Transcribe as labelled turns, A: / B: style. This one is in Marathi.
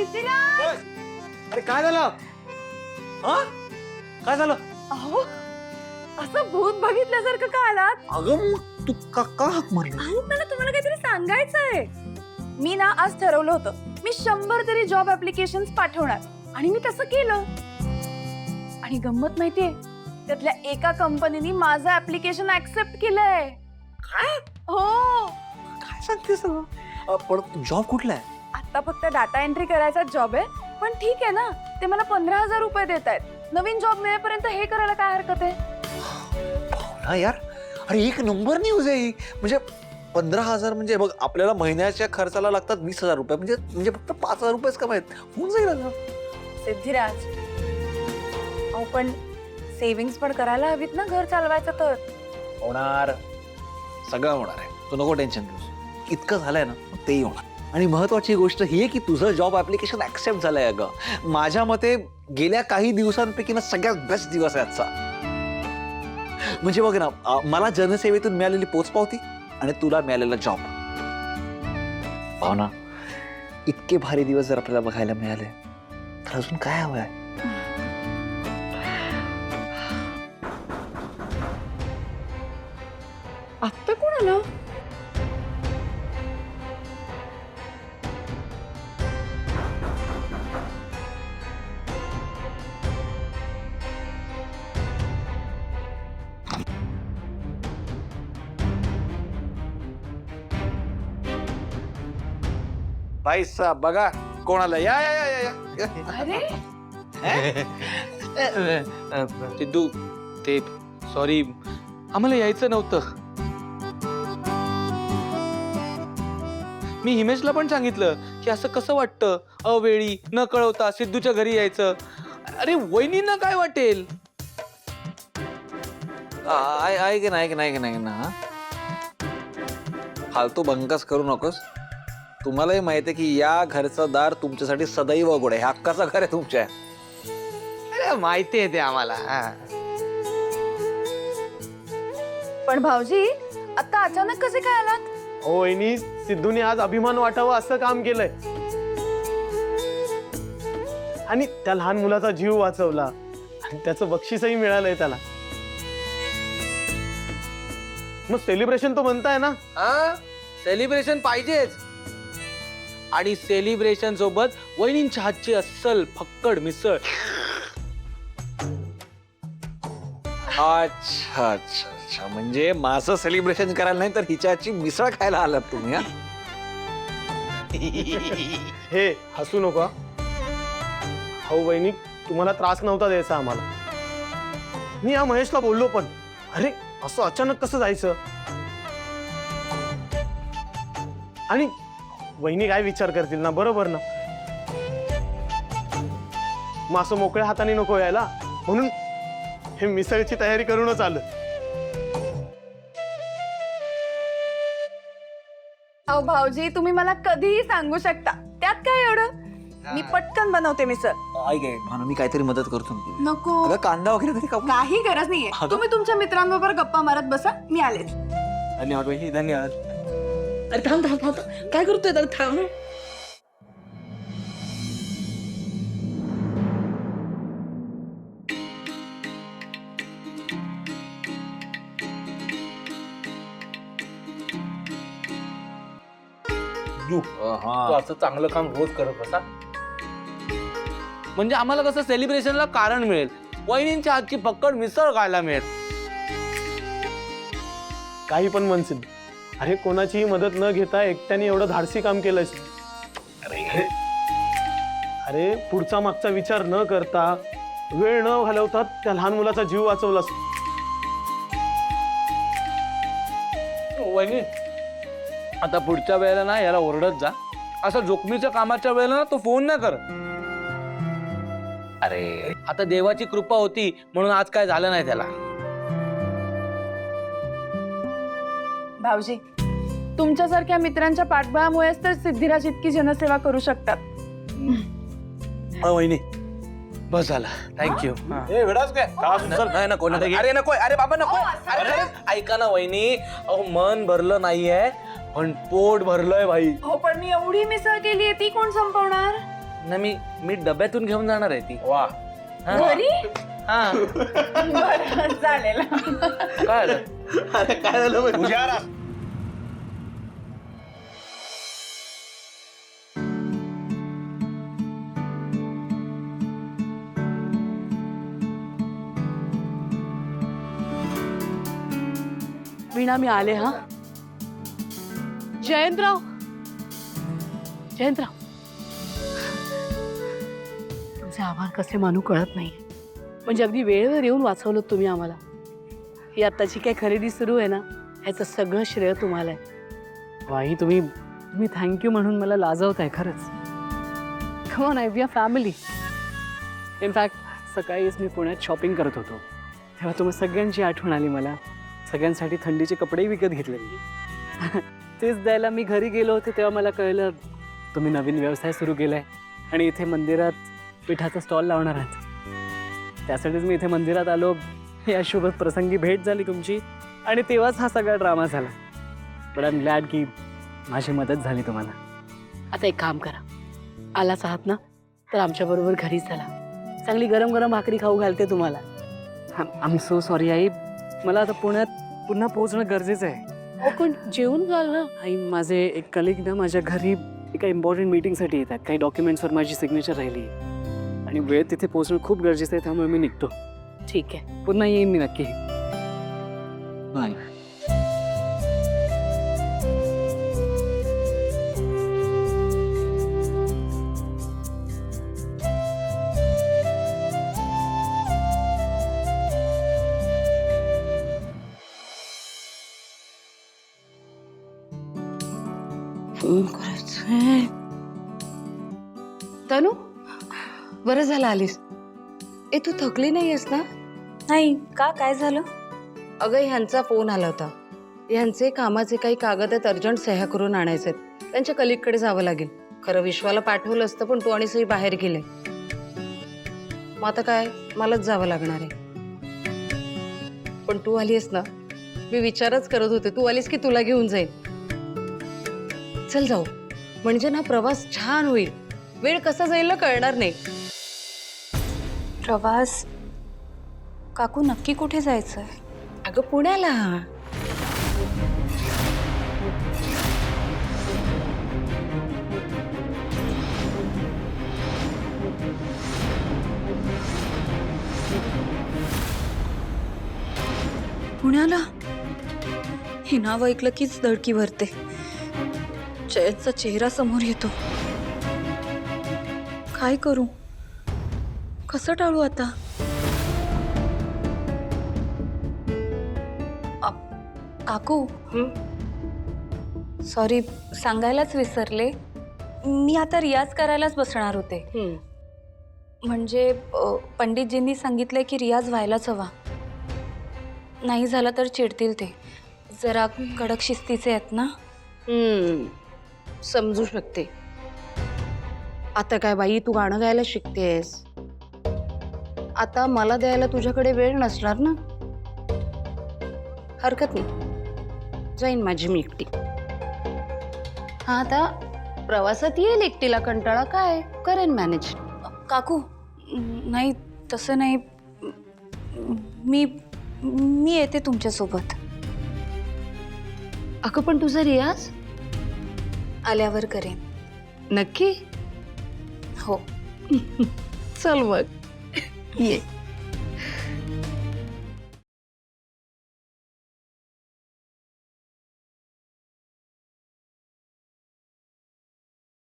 A: सिद्धिराज!
B: अरे काय झालं? हा? काय झालं?
A: अहो, असं भूत बघितल्यासारखं का आलात?
B: अगं मग तू का हाक मारली?
A: अहो, मला तुम्हाला काहीतरी सांगायचंय. मी ना आज ठरवलं होतं, मी 100 तरी जॉब ऍप्लिकेशन्स पाठवणार आणि मी तसं केलं. आणि गंमत माहितीये, त्यातल्या एका कंपनीने माझं ऍप्लिकेशन ऍक्सेप्ट केलंय.
B: काय?
A: हो,
B: काय सांगतेस? पण जॉब कुठला आहे?
A: आता फक्त डाटा एंट्री करायचा जॉब आहे. पण ठीक आहे ना, ते मला 15,000 रुपये देत आहेत. नवीन जॉब मिळेपर्यंत हे करायला काय हरकत आहे?
B: हा यार, अरे एक नंबर न्यूज आहे ही. म्हणजे 15,000 म्हणजे बघ, आपल्याला महिन्याच्या खर्चाला लागतात 20,000 रुपये. म्हणजे फक्त 5,000 रुपयेच कमायत होऊन जाईल अगं.
A: सिद्धिराज, अहो पण सेव्हिंग्स पण करायला हवीत ना घर चालवायचं तर.
B: होणार, सगळं होणार आहे. तू नको टेन्शन घेऊस. इतकं झालंय ना, तेही होणार. आणि महत्वाची गोष्ट ही आहे की तुझं जॉब ऍप्लिकेशन ऍक्सेप्ट झालंय अगं. माझ्या मते गेल्या काही दिवसांपैकी ना सगळ्यात बेस्ट दिवस आहे आजचा. म्हणजे बघ ना, मला जनसेवेतून मिळालेली पोचपावती आणि तुला मिळालेला जॉब. भावना, इतके भारी दिवस जर आपल्याला बघायला मिळाले तर अजून काय हवंय?
A: आत्ता कोण आलं?
B: भाई साहब बघा कोणाला. या या या या या.
A: अरे
C: सिद्धू, ते सॉरी, आम्हाला यायचं नव्हतं. मी हिमेशला पण सांगितलं की असं कसं वाटतं अवेळी न कळवता सिद्धूच्या घरी यायचं. अरे वहिनींना काय वाटेल?
B: ऐक ना, फालतू बंकस करू नकोस. तुम्हालाही माहिती आहे की या घरचं दार तुमच्यासाठी सदैव उघड आहे. हक्काचं घर आहे तुमच्या.
C: अरे माहिती आहे ते आम्हाला.
A: पण भाऊजी, आता अचानक कसे काय आलात?
D: हो वहिनी, सिद्धूने आज अभिमान वाटावा असं काम केलंय आणि त्या लहान मुलाचा जीव वाचवला आणि त्याचं बक्षीसही मिळालंय त्याला. मग सेलिब्रेशन तो म्हणताय ना?
C: हा, सेलिब्रेशन पाहिजेच. आणि सेलिब्रेशन सोबत वहिनींच्या हातची अस्सल फक्कड मिसळ.
B: अच्छा अच्छा अच्छा, म्हणजे माझं सेलिब्रेशन करायला नाही तर हिच्याची मिसळ खायला आलात तुम्ही? हा?
D: हे हसू नका. हो वहिनी, तुम्हाला त्रास नव्हता द्यायचा आम्हाला. मी या महेशला बोललो पण, अरे असं अचानक कसं जायचं? आणि वहिनी काय विचार करतील ना, बरोबर ना? मग असं मोकळ्या हाताने नको यायला, म्हणून हे मिसळची तयारी करूनच आलं.
A: अहो भाऊजी, तुम्ही मला कधीही सांगू शकता, त्यात काय एवढं. मी पटकन बनवते मिसळ.
B: ऐक भावना, मी काहीतरी मदत करतो.
A: नको,
B: अगं कांदा वगैरे तरी कापू.
A: काही गरज नाहीये.
B: अगं.
A: तुम्ही तुमच्या मित्रांबरोबर गप्पा मारत बसा, मी आलेच.
C: धन्यवाद वहिनी, धन्यवाद.
E: अरे थांब थांब थांब, काय करतोय? तर थांब.
C: तू असं चांगलं काम रोज करत बसा, म्हणजे आम्हाला कसं सेलिब्रेशनला कारण मिळेल. वहिनींच्या हातची फक्कड मिसळ खायला मिळेल.
D: काही पण म्हणशील, अरे कोणाचीही मदत न घेता एकट्याने एवढं धाडसी काम केलंयस. अरे पुढचा मागचा विचार न करता, वेळ न घालवता त्या लहान मुलाचा जीव वाचवलास.
C: वहिनी, आता पुढच्या वेळेला ना याला ओरडत जा. असं जोखमीच्या कामाच्या वेळेला ना तो फोन नाही कर. अरे आता देवाची कृपा होती म्हणून आज काय झालं नाही त्याला.
A: भाऊजी, तुमच्यासारख्या मित्रांच्या पाठबळामुळेच तर सिद्धिराज इतकी जनसेवा करू शकतात.
C: वहिनी बस झाला, थँक्यू. नाही नको नको. अरे नको, अरे बाबा नको. अरे ऐका ना वहिनी, अहो मन भरलं नाहीये पण पोट भरलंय भाई.
A: हो, पण मी एवढी मिसळ केली आहे, ती कोण संपवणार?
C: ना मी डब्यातून घेऊन जाणार आहे ती.
B: वा.
C: हा.
A: घरी
C: हा.
A: बरं, चालेल.
C: काय आलं?
D: अरे काय झालं म्हणजे?
E: वीणा मी आले. हा जयंतराव, जयंतराव तुमचे आभार कसे मानू कळत नाही. म्हणजे अगदी वेळेवर येऊन वाचवलं तुम्ही आम्हाला. ही आत्ताची काय खरेदी सुरू आहे ना, ह्याचं सगळं श्रेय तुम्हाला आहे. वाई तुम्ही तुम्ही थँक्यू म्हणून मला लाजवताय खरंच. Come on, we are family. In fact सकाळीच मी पुण्यात शॉपिंग करत होतो तेव्हा तुम्ही सगळ्यांची आठवण आली मला. सगळ्यांसाठी थंडीचे कपडेही विकत घेतले मी. तेच द्यायला मी घरी गेलो होते तेव्हा मला कळलं तुम्ही नवीन व्यवसाय सुरू केलाय आणि इथे मंदिरात पिठाचा स्टॉल लावणार आहात. त्यासाठीच मी इथे मंदिरात आलो. या शुभ प्रसंगी भेट झाली तुमची आणि तेव्हाच हा सगळा ड्रामा झाला. बट आय एम ग्लॅड की माझी मदत झाली तुम्हाला. आता एक काम करा, आलाच आहात ना तर आमच्याबरोबर घरीच चला. चांगली गरम गरम भाकरी खाऊ घालते तुम्हाला. I am so sorry I, मला आता पुण्यात पुन्हा पोहोचणं गरजेचं आहे. हो पण जेवून घाल ना. आई माझे एक कलिग ना माझ्या घरी एका इम्पॉर्टंट मीटिंगसाठी येतात. काही डॉक्युमेंट्सवर माझी सिग्नेचर राहिली आणि वेळ तिथे पोहोचणं खूप गरजेचं आहे. त्यामुळे मी निघतो. ठीक आहे, पुन्हा येईन मी नक्की.
B: नाही.
E: फोन करायचंय. तनू, बरं झालं आलीस. ए तू थकली नाहीयेस ना?
A: नाही का, काय झालं?
E: अगं ह्यांचा फोन आला होता. ह्यांचे कामाचे काही कागद आहेत, अर्जंट सह्या करून आणायचे आहेत. त्यांच्या कलिगकडे जावं लागेल. खरं विश्वाला पाठवलं असतं पण तू आणि सई बाहेर गेले. मग आता काय, मलाच जावं लागणार आहे. पण तू आलीस ना, मी विचारच करत होते तू आलीस की तुला घेऊन जाईल. चल जाऊ, म्हणजे ना प्रवास छान होईल. वेळ कसा जाईल ना कळणार नाही.
A: प्रवास? काकू नक्की कुठे जायचंय?
E: अगं पुण्याला.
A: पुण्याला? हे नाव ऐकलं कीच धडकी भरते. जयंतचा चेहरा समोर येतो. काय करू, कसं टाळू आता? काकू, सॉरी सांगायलाच विसरले. मी आता रियाज करायलाच बसणार होते. म्हणजे पंडितजींनी सांगितलंय की रियाज व्हायलाच हवा. नाही झाला तर चिडतील ते. जरा कडक शिस्तीचे आहेत ना.
E: समजू शकते. आता काय बाई, तू गाणं गायला शिकतेस. आता मला द्यायला तुझ्याकडे वेळ नसणार ना. हरकत नाही, जाईन माझी मी एकटी. हा आता प्रवासात येईल एकटीला कंटाळा, काय करेन मॅनेज.
A: काकू नाही, तसं नाही. मी मी येते तुमच्यासोबत.
E: अगं पण तुझा रियाज
A: आल्यावर करेन.
E: नक्की?
A: हो.
E: चल मग ये.